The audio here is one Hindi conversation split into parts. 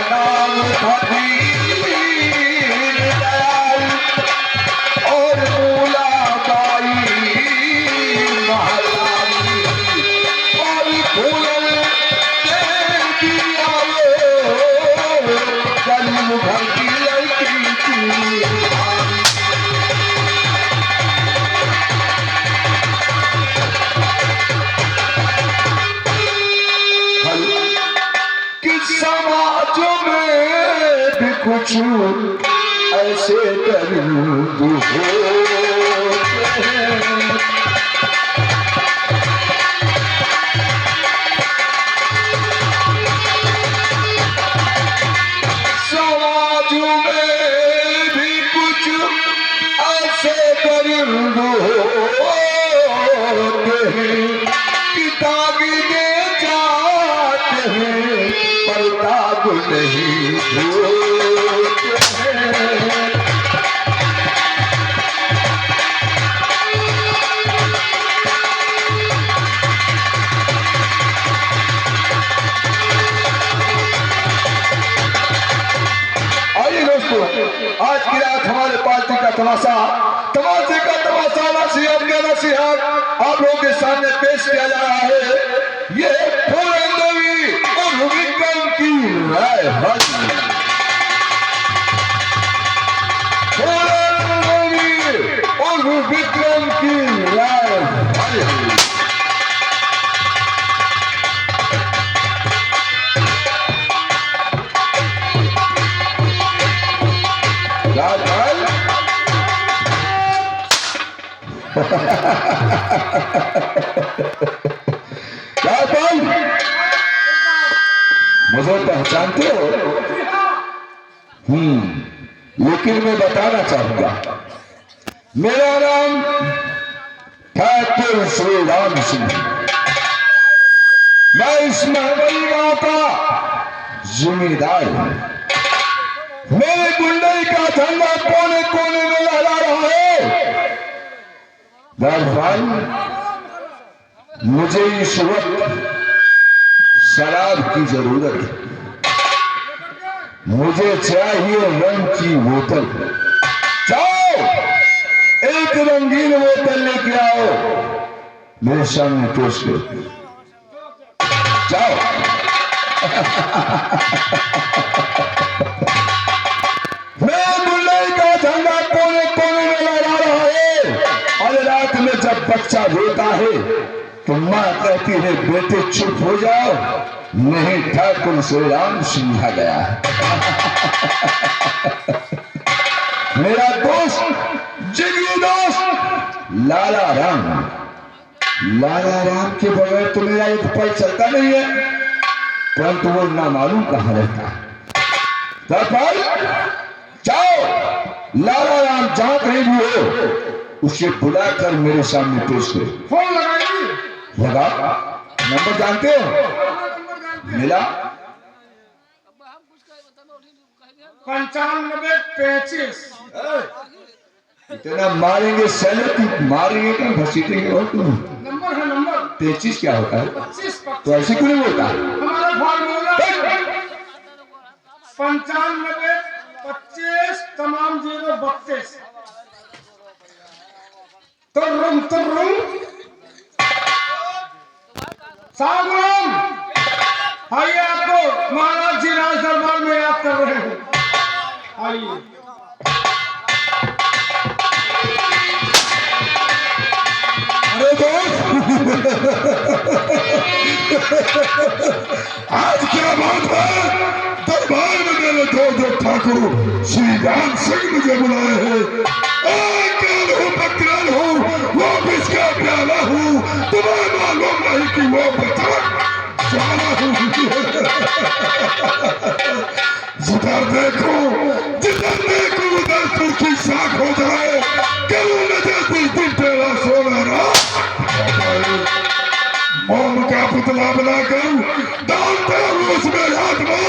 नाम था दीनदयाल और मूलाबाई महारानी और फूलन दे दिया वो गरीब घर की लड़की थी। समाज में भी कुछ ऐसे दर्द होते हैं। समाज में भी कुछ ऐसे दर्द होते हैं कि दागी दे जाते हैं परताप नहीं होते हैं। आइए दोस्तों, आज की रात हमारे पार्टी का तमाशा नसीहत का नसीहत आप लोगों के सामने पेश किया जा रहा है। ये फूलन देवी और विक्रम की राय और विक्रम की राय मुझे पहचानते हो? लेकिन मैं बताना चाहूंगा, मेरा नाम ठाकुर श्री राम सिंह। मैं इस महबली गांव का जिम्मेदार हूं। मेरे गुंडई का झंडा कोने कोने में लहरा रहा है। भाई, मुझे इस वक्त शराब की जरूरत है। मुझे चाहिए रंग की बोतल। जाओ एक रंगीन बोतल लेके आओ, मेरे सामने पेश करो। जाओ। मैं बुल्लई का झंडा कोने कोने में लहरा रहा है। और रात में जब बच्चा रोता है तो माँ कहती है बेटे चुप हो जाओ, नहीं ठाकुर श्री राम सिंह आ गया है। मेरा दोस्त, जिगरी दोस्त लाला राम के बगैर तो मेरा एक पल चलता नहीं है, परंतु वो ना मालूम कहाँ रहता है। जाओ, लाला राम जहां कहीं भी हो उसे बुलाकर मेरे सामने पेश करो। फोन लगाइए। लगा। नंबर जानते हो? मिला 95-25। इतना मारेंगे सैलर की मारेंगे कि घसीटेंगे। और तुम नंबर है नंबर 25 क्या होता है? 25। तो ऐसे क्यों नहीं होता? हमारा फार्मूला 95-25 तमाम 032। तुर्रुम सागुराम, आइए आपको महाराज जी राज दरबार में याद कर रहे हैं। आइए। अरे दोस्त, आज क्या बात है? दरबार में मेरे दो ठाकुर श्री राम सिंह मुझे बुलाए हैं। बकराल हूँ, वो बिस्का प्याला हूँ, तुम्हें मालूम नहीं कि वो बकरा ज्वाला हूँ। जिधर देखो उधर तुर्की साख हो जाए। क्यों न जैसी दिल तेरा सोना रहा मोम का पुतला बनाकर डालते हूँ उसमें आत्मा।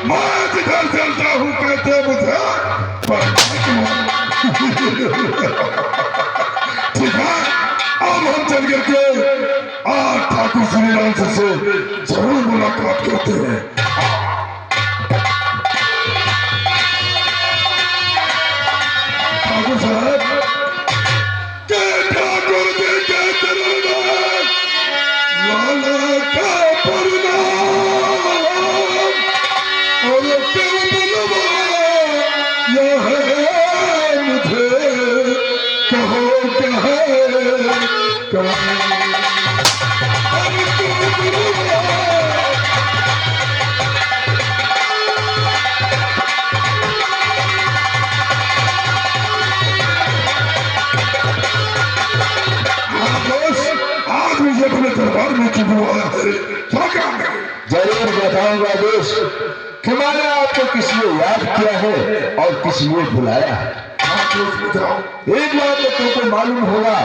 मैं जिधर चलता हूँ कहते मुझे ठीक है, अब हम चल करके आज ठाकुर श्री राम से जरूर मुलाकात करते हैं। आज मुझे अपने दरबार में क्यों बुलाया है? क्या काम है? जरूर बताऊंगा दोस्त कि मैंने आपको किस लिए याद किया है और किस लिए बुलाया है। एक बात तो तुमको मालूम होगा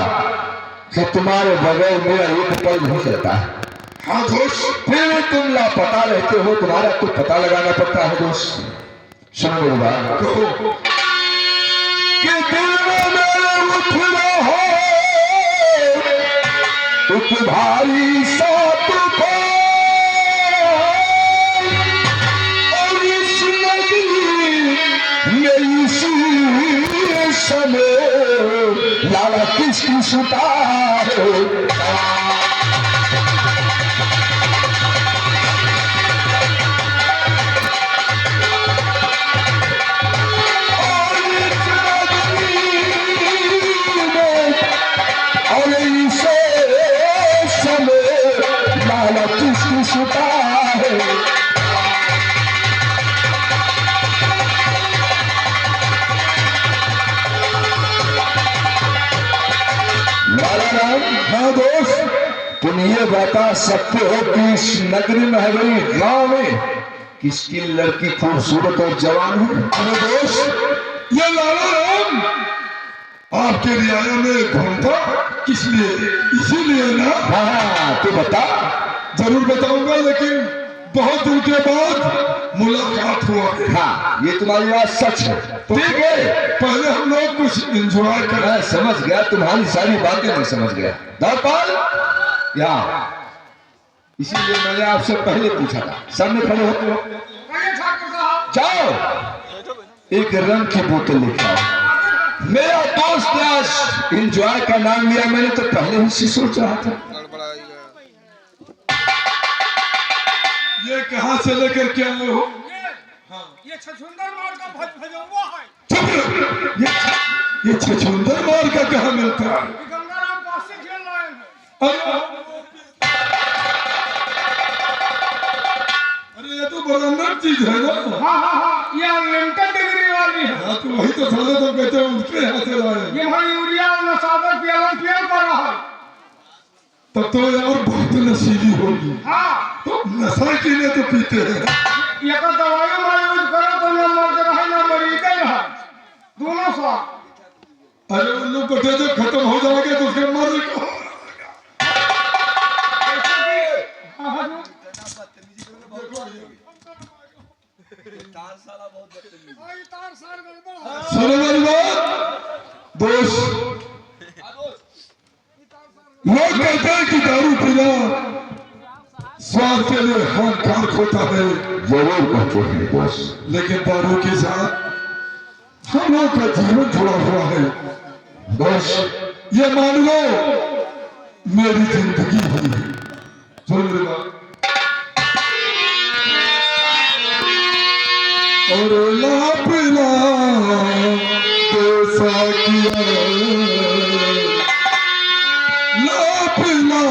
कि तुम्हारे बगैर मेरा एक पल नहीं चलता है। हाँ दोस्त, फिर तुम लापता रहते हो, तुम्हारा तो पता लगाना पड़ता है दोस्त। सुनो मेरी बात, कि दिल में मेरे उठ रहा एक भारी सा तूफान, और इस नगरी में इसी समय लाला किसकी सुता है। सुता है लाला राम। हाँ दोस्त, तुम ये बता सकते हो कि इस नगरी में है गांव में किसकी लड़की खूबसूरत और जवान है? अरे दोस्त, ये लाला राम आपके रियाया में घूमता किस लिए? इसीलिए ना। हाँ तो बता। जरूर बताऊंगा, लेकिन बहुत दिन के बाद मुलाकात हुआ। हाँ ये तुम्हारी बात सच है। ठीक है, पहले हम लोग कुछ एंजॉय कर। मैं समझ गया, तुम्हारी सारी बातें मैं समझ गया। धरपाल यहाँ, इसीलिए मैंने आपसे पहले पूछा था। सामने खड़े होते हो, जाओ एक रंग की बोतल लेके आओ। मेरा दोस्त आज एंजॉय का नाम लिया, मैंने तो पहले ही से सोच रहा था। ये कहाँ से लेकर के आए हो? ये छछूंदर मार का भजवा है। ये छछूंदर मार का कहाँ मिलता है? गंगाराम पास से खेल रहे हैं। अरे ये तो बड़ा नट चीज है ना। हाँ हाँ हाँ, ये अनलिमिटेड डिग्री वाली है। हाँ तो वही तो साले तो कहते हैं उसके यहाँ से लाए। ये भाई यूरिया और नसादर पियालन पियल कर रहा है। तब तो यार बहुत नशीली होगी। हाँ तो नशा के लिए तो पीते हैं। ये का दवाई में यूज करो तो ना मर रहा ना मरीज रहा, दोनों साथ। अरे उल्लू पटे जब खत्म हो जाएंगे तो उसके मर को। सुनो मेरी बात दोस्त, लोग कहते हैं कि दारू पीना स्वास्थ्य के लिए हानिकारक होता है। जरूर कहते हैं बॉस, लेकिन दारू के साथ हम लोग का जीवन जुड़ा हुआ है बॉस। ये मान लो मेरी जिंदगी है। सुन मेरी बात, और लापला कैसा किया, लापला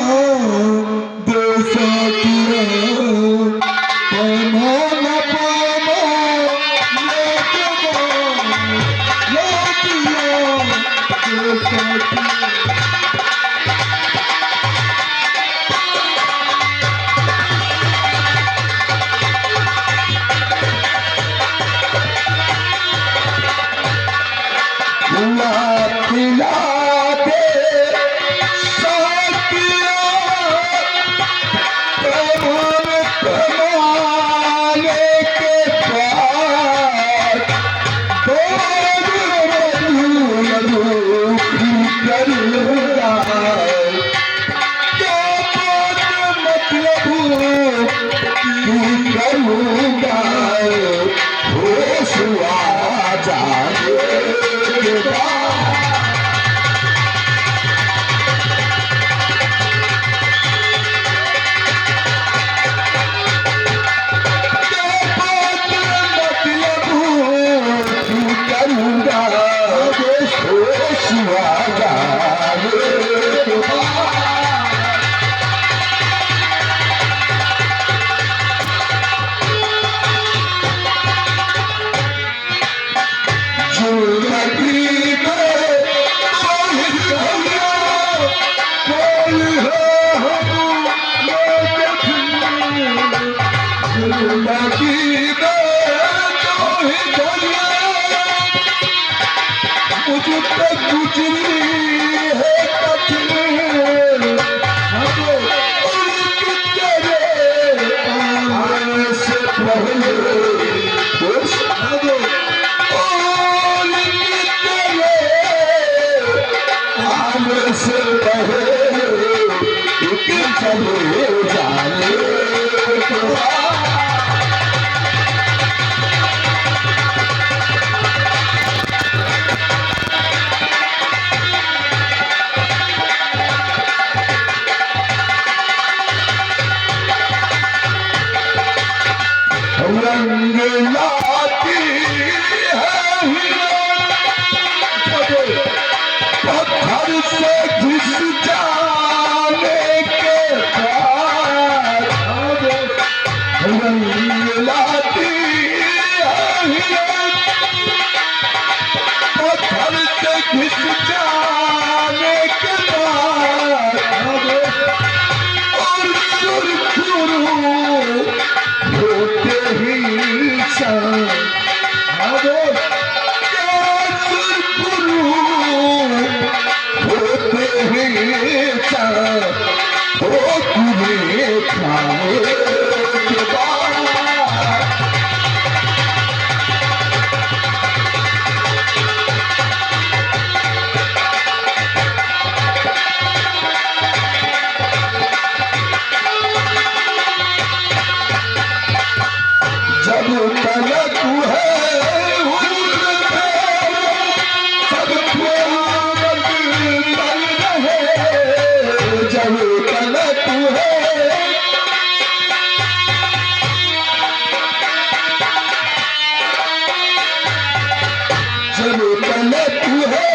कैसा किया, पामा न पामा लापला कैसा किया। जिंदगी में तो ही दुनिया मुझ पे गुजरी है कठिन आने से पहले आने से पहले चले जाने रंग लाती है पत्थर से घिस जाने के बाद रंग लाती है पत्थर से घिस जाने के बाद और सुरखुरू होते ही होते ही खाने के बाद जब तलक है सब रहे जब तलक है जब तलक है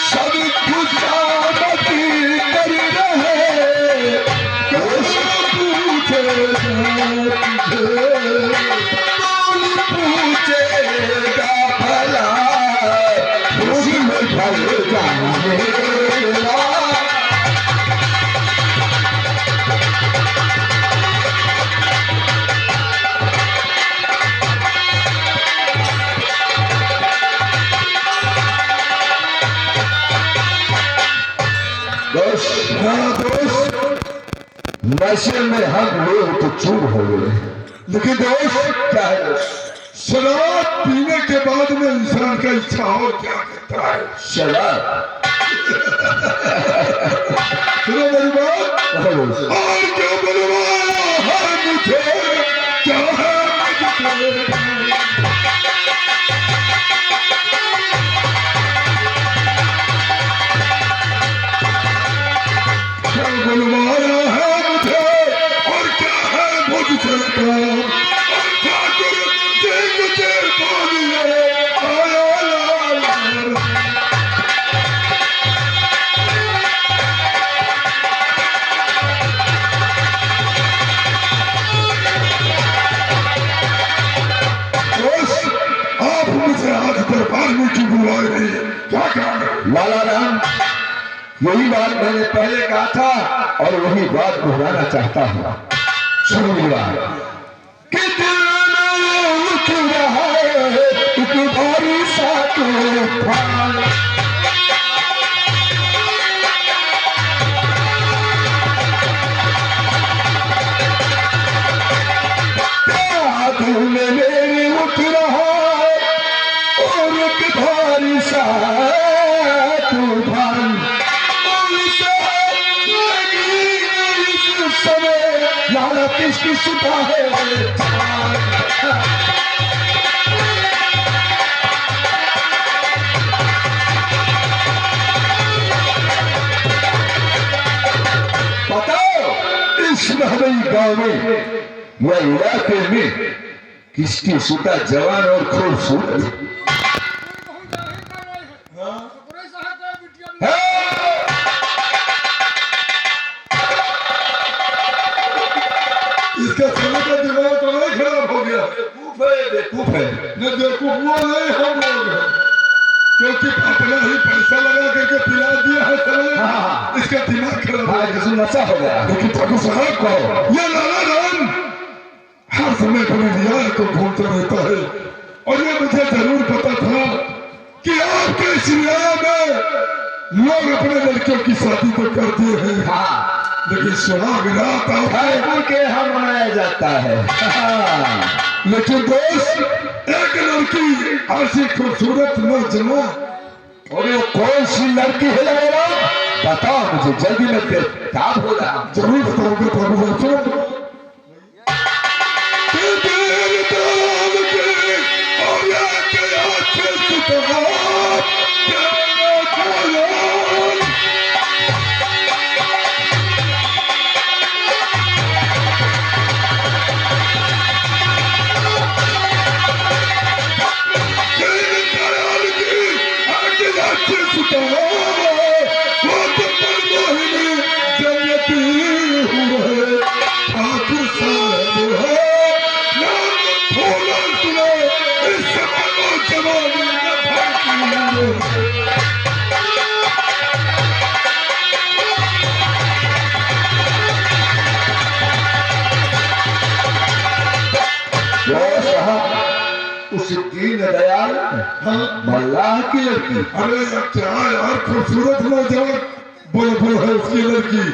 सब खुशामदी कर रहे पूछेगा भला खुशी में भर जाने दोस्त नशे में हम लोग तो चूर हो गए लेकिन दोस्त क्या है दोस्त शराब पीने के बाद में इंसान का इच्छा और क्या करता है शराब सुनो मेरी बात कहो दोस्त और क्या बनवाया है मुझे क्या है मुझे क्या बनवाया है मुझे और क्या है मुझसे काम और क्या कर दे मुझे बोलिए आया आप मुझे आज दरबार में क्यों बुलवाए नहीं क्या कारण है लाला राम यही बात मैंने पहले कहा था और वही बात दोहराना चाहता हूँ सुनो मेरी बात कि दिल में उठ रहा है एक भारी सा तूफान दिल में मेरे उठ रहा है और एक भारी सा तूफान समय लाला किसकी सुता है बताओ इस महबई गांव में या इलाके में किसकी सुता जवान और खूबसूरत इसका समय का दिमाग तो नहीं खराब हो गया बेवकूफ है न बेवकूफ वो नहीं हम लोग हैं क्योंकि अपना ही पैसा लगा करके पिला दिया है समय इसका दिमाग खराब हाँ, किसी नशा हो गया। लेकिन ठाकुर साहब कहो। ये लाला राम हर समय अपने रियाय को घूमता रहता है और ये मुझे जरूर पता था कि आपके इस रियाय में लोग अपने लड़कियों की शादी तो करते हैं, हाँ, लेकिन सुहाग रात हर के यहाँ मनाया जाता है। हाँ। लेकिन दोस्त एक लड़की ऐसी खूबसूरत नौजवान और वो कौन सी लड़की है लाला? बताओ मुझे जल्दी में, बेताब हो रहा हूं। जरूर बताऊंगा प्रभु। उस दीन दयाल मल्लाह की लड़की। अरे क्या यार, खूबसूरत नौजवान बुलबुल है उसकी लड़की।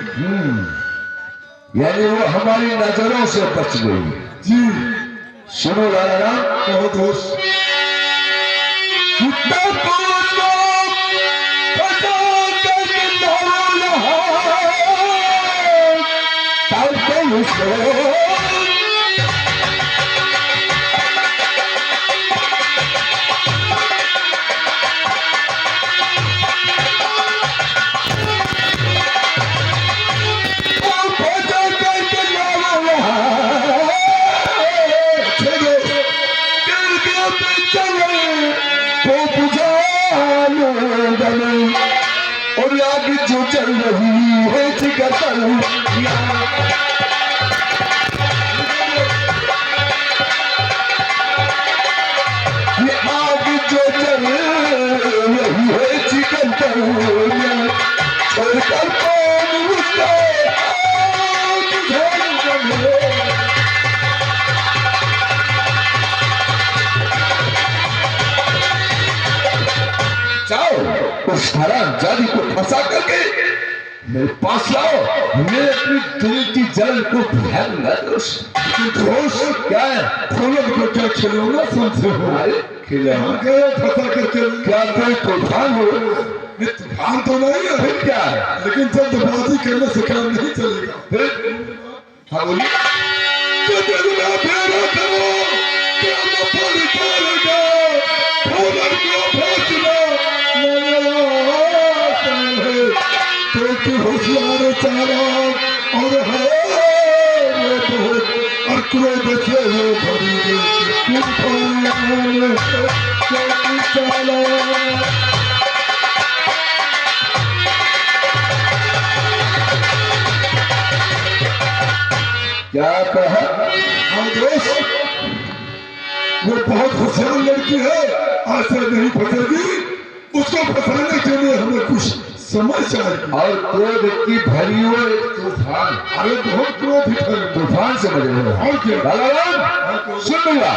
यानी वो हमारी नजरों से बच गई। जी सुनो लाला राम, बहुत दोस्त और आग जो चल रही है जिगर ये आग जो चल रही है जिगर छोड़कर कौन उसका जाओ उस हरामजादी को फंसा करके मेरे पास लाओ। मैं अपनी दिल की जलन को बुझाऊंगा। दोस्त क्या है? फूलों को क्या खिलौना समझे हो? खिलौना गया फंसा करके। क्या कोई तूफान हो? तूफान तो नहीं है, फिर क्या है? लेकिन जल्दबाजी करने से काम नहीं चलेगा। फिर हाँ बोलिए। तो दिल में फेरा करो, क्या पल जाएगा, फूलन को पहुंचना तो होशियार चालाक और है वो बहुत और क्रोध से वो भरी गई तूफान चालाक। क्या कहा? हाँ दोस्त, वो बहुत होशियार लड़की है, आज से नहीं फंसेगी। उसको फंसाने के लिए हमें कुछ समझ चाहिए। और क्रोध की भरी हो एक तूफान। अरे बहुत क्रोधित है, तूफान से बजे हो। और क्या? लाला राम सुनूंगा।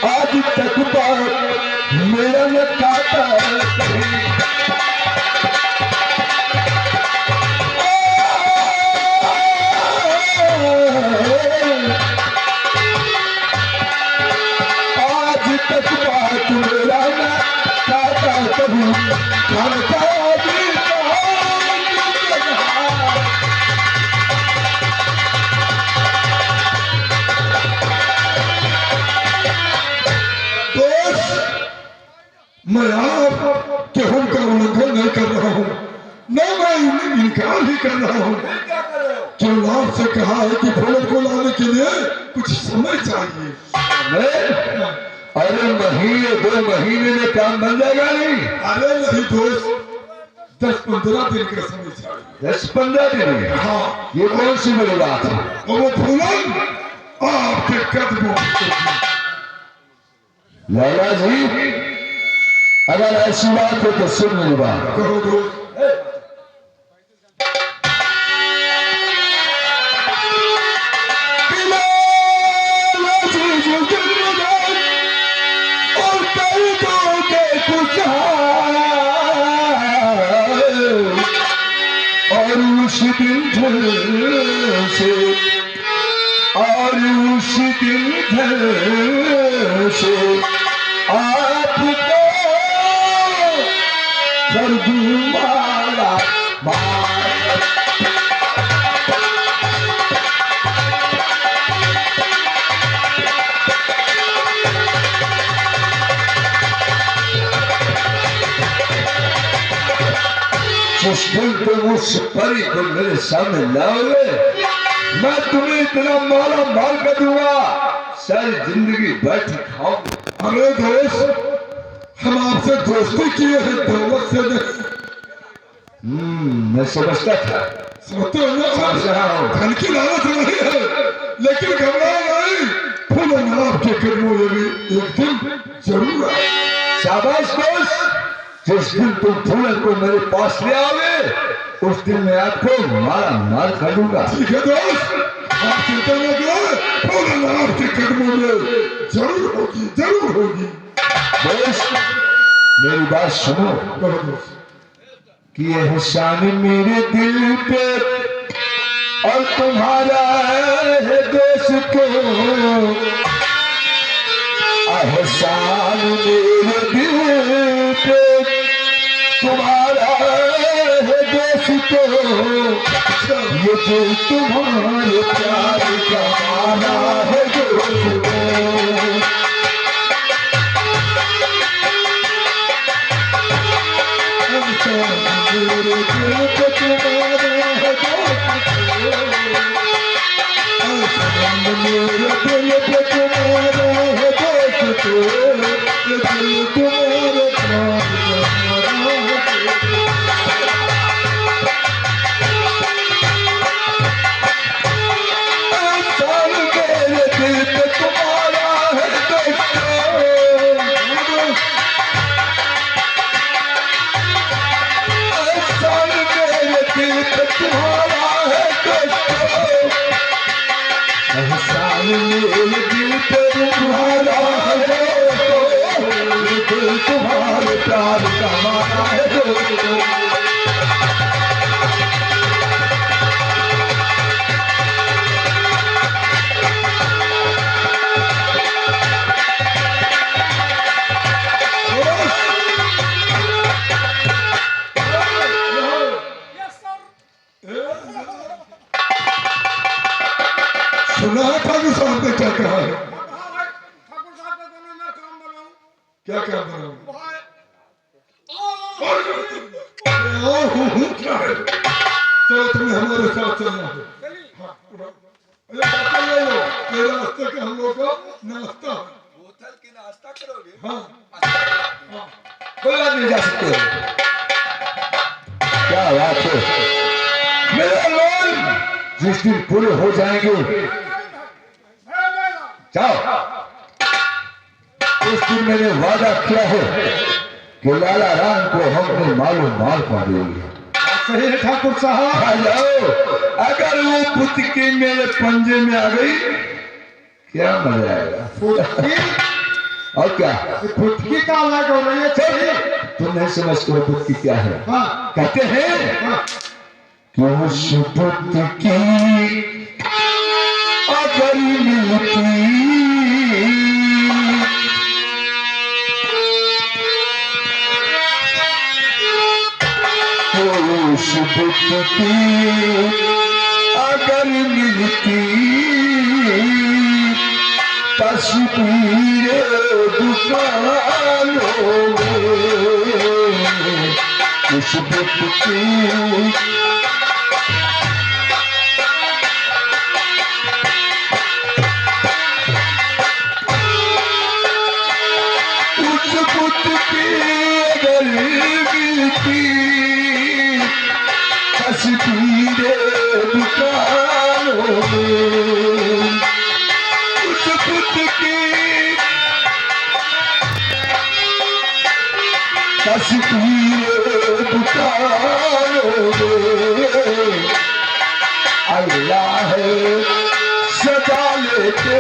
आज तक बात मेरा न खाता आज तक बात मेरा न खाता कभी खाता मैं आप के हम चाहिए। मैं? अरे महीने 2 महीने में काम बन जाएगा नहीं? अरे नहीं दोस्त, 10-15 दिन का समय चाहिए। 10-15 दिन? हाँ, ये कौन सी बड़ी बात है? और वो फूलन आपके कदमों में। लाला जी, अगर ऐसी बात हो तो सुन मेरी बात। कहो दोस्त। और कई दो के कुछ और उस दिन से और उस दिन से आपको कर दूं माला माला। जिस दिन तुम उस परी को मेरे सामने लाओगे, मैं तुम्हें इतना माला माल कर दूंगा, सारी जिंदगी बैठ खाओगे। अरे दोस्त, हम आपसे दोस्ती किए हैं, दौलत से नहीं। मैं समझता था। समझते हो ना? समझ रहा हूँ। धन की लालच नहीं है, लेकिन घबराओ नहीं, फूलन आपके कदमों में भी एक दिन जरूर आए। शाबाश दोस्त, जिस दिन तुम फूलन को मेरे पास ले आओगे, उस दिन मैं आपको मारा मार कर दूंगा। ठीक है दोस्त, आप चिंता न करें, फूलन आपके कदमों में जरूर होगी, जरूर होगी। दोस्त, मेरी बात सुनो कहो दोस्त। कि ये एहसान मेरे दिल पे और तुम्हारा है दोस्त को, एहसान मेरे दिल पे तुम्हारा है दोस्त को, ये दिल तुम्हारे प्यार का माना है दोस्त को। मेरे दिल पे तुम्हारा है दोस्त को, मेरे दिल पे तुम्हारा है दोस्त को, ये दिल तुम्हारे प्यार का माना है। तुम्हारे प्यार का माना है दोस्तों। सुना है ठाकुर साहब ने क्या कहा है? ठाकुर साहब का दोनों मैं काम बनाऊं। क्या क्या बनाऊं? क्या है? चलो तुम्हें हमारे साथ चलना है। हाँ, उठाओ। अरे बातें ले लो, ये रास्ते का हम लोग का नाश्ता है। बोतल की नाश्ता करोगे? हाँ, कोई बात नहीं, जा सकते हो। क्या बात है मेरे लोग, जिस दिन पूरे हो जाएंगे जाओ, उस दिन मैंने वादा किया है कि लाला राम को हमने मालूम माल कर देंगे। सही है ठाकुर साहब। आ जाओ, अगर वो पुतकी मेरे पंजे में आ गई, क्या मजा आएगा। और क्या फुटकी का अलग हो रही है। तुम नहीं समझते हो पुतकी क्या है? हाँ, कहते हैं कि उस पुतकी अगर मिलती तो उस पुतकी अगर मिलती तस्वीर दुकानों में, उस पुतकी अल्लाह सजा लेते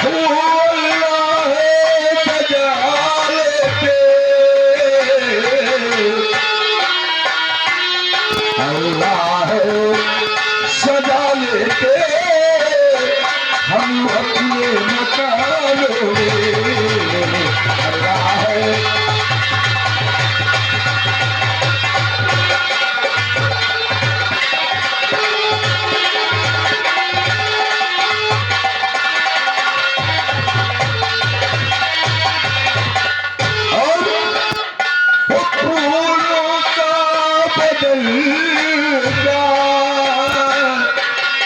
अल्लाह सजा लेते अल्लाह सजा लेते हम अपने मकानों में अल्लाह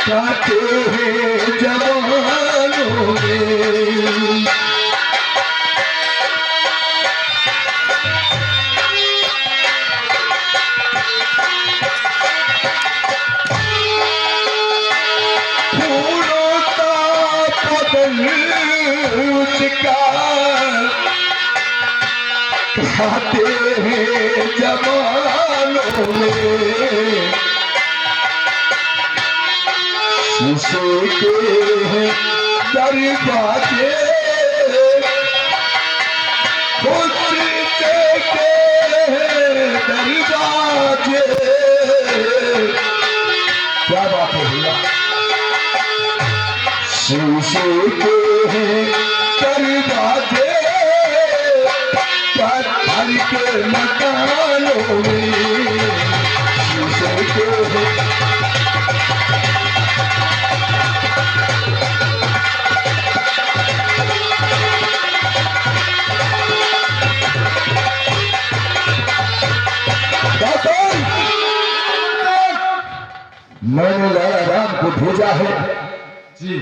जाते हैं जवानों में फूलों का बदल उसका खाते हैं जवानों में शीशे के हैं दरवाजे शीशे के हैं दरवाजे क्या बात है भैया शीशे के हैं दरवाजे पत्थर के मकानों में शीशे के हैं मैंने लाला राम को भेजा है जी।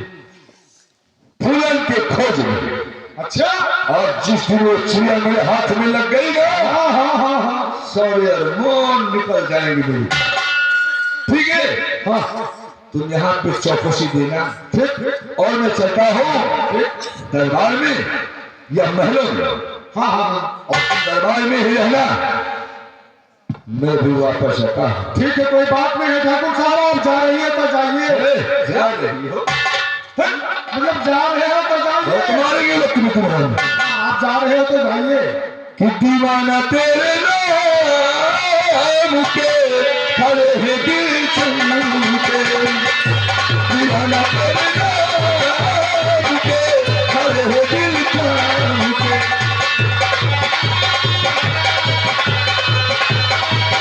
फूलन के खोज में। अच्छा। और जिस दिन वो चिड़िया मेरे हाथ में लग गई ना सारे अरमान निकल जाएंगे मेरी। ठीक है हाँ तुम यहाँ पे चौकसी देना ठीक और मैं चलता हूँ दरबार में या महलों में। हाँ हाँ हाँ और तुम दरबार में ही रहना मैं भी वापस आता हूँ। ठीक है कोई बात नहीं है ठाकुर साहब आप जा रही है तो जाइए। जा रही हो मतलब जा रहे हो तो जाइए। तुम्हारे लिए तुम्हें आप जा रहे हो तो जाइए। कि दीवाना तेरे नाम के खड़े हैं